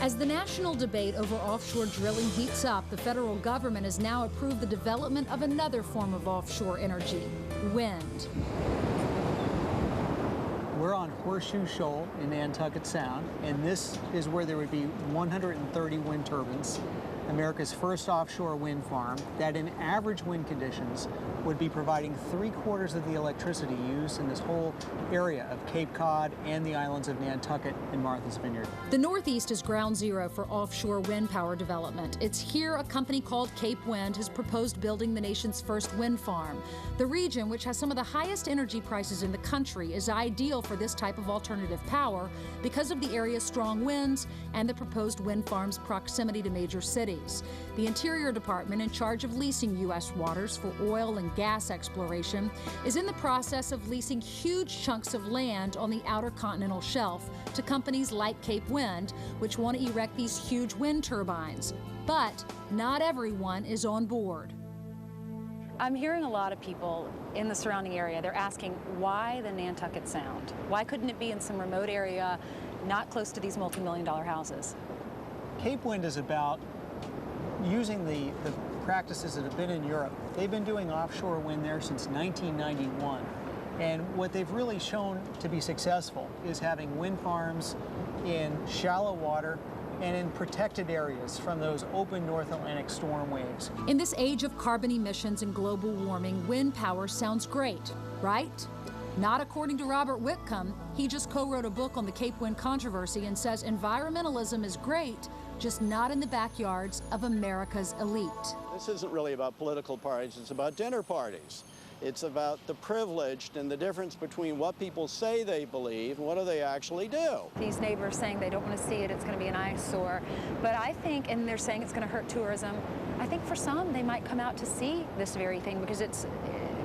As the national debate over offshore drilling heats up, the federal government has now approved the development of another form of offshore energy, wind. We're on Horseshoe Shoal in Nantucket Sound, and this is where there would be 130 wind turbines, America's first offshore wind farm that in average wind conditions would be providing 3/4 of the electricity used in this whole area of Cape Cod and the islands of Nantucket and Martha's Vineyard. The Northeast is ground zero for offshore wind power development. It's here a company called Cape Wind has proposed building the nation's first wind farm. The region, which has some of the highest energy prices in the country, is ideal for this type of alternative power because of the area's strong winds and the proposed wind farm's proximity to major cities. The Interior Department, in charge of leasing U.S. waters for oil and gas exploration, is in the process of leasing huge chunks of land on the outer continental shelf to companies like Cape Wind, which want to erect these huge wind turbines. But not everyone is on board. I'm hearing a lot of people in the surrounding area, they're asking, why the Nantucket Sound? Why couldn't it be in some remote area, not close to these multi-million-dollar houses? Cape Wind is about using the practices that have been in Europe. They've been doing offshore wind there since 1991. And what they've really shown to be successful is having wind farms in shallow water and in protected areas from those open North Atlantic storm waves. In this age of carbon emissions and global warming, wind power sounds great, right? Not according to Robert Whitcomb. He just co-wrote a book on the Cape Wind controversy and says environmentalism is great, just not in the backyards of America's elite. This isn't really about political parties, it's about dinner parties. It's about the privileged and the difference between what people say they believe and what do they actually do. These neighbors saying they don't want to see it, it's going to be an eyesore. But I think, and they're saying it's going to hurt tourism, I think for some they might come out to see this very thing because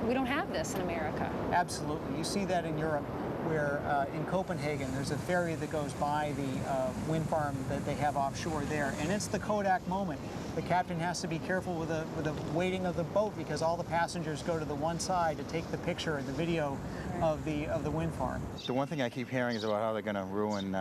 we don't have this in America. Absolutely. You see that in Europe, where in Copenhagen there's a ferry that goes by the wind farm that they have offshore there, and it's the Kodak moment. The captain has to be careful with the weighting of the boat because all the passengers go to the one side to take the picture and the video of the wind farm. The one thing I keep hearing is about how they're going to ruin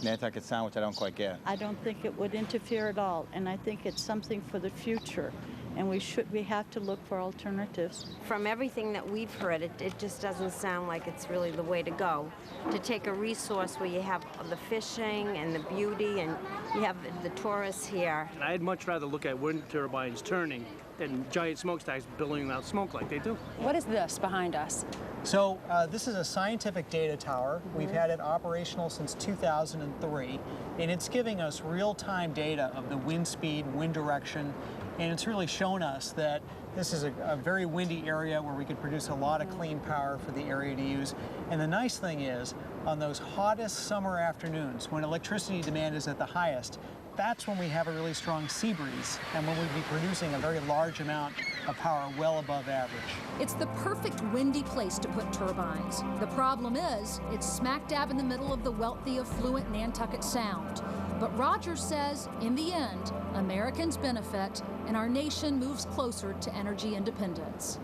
Nantucket Sound, which I don't quite get. I don't think it would interfere at all, and I think it's something for the future. And we have to look for alternatives. From everything that we've heard, it just doesn't sound like it's really the way to go. To take a resource where you have the fishing and the beauty and you have the tourists here. I'd much rather look at wind turbines turning than giant smokestacks billowing out smoke like they do. What is this behind us? So this is a scientific data tower. We've had it operational since 2003, and it's giving us real-time data of the wind speed, wind direction, and it's really shown us that this is a very windy area where we could produce a lot of clean power for the area to use. And the nice thing is, on those hottest summer afternoons, when electricity demand is at the highest, that's when we have a really strong sea breeze and when we'd be producing a very large amount of power well above average. It's the perfect windy place to put turbines. The problem is, it's smack dab in the middle of the wealthy, affluent Nantucket Sound. But Rogers says, in the end, Americans benefit and our nation moves closer to energy independence.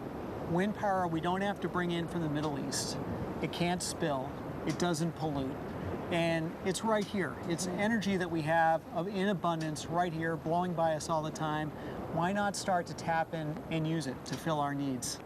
Wind power we don't have to bring in from the Middle East. It can't spill, it doesn't pollute, and it's right here. It's energy that we have in abundance right here, blowing by us all the time. Why not start to tap in and use it to fill our needs?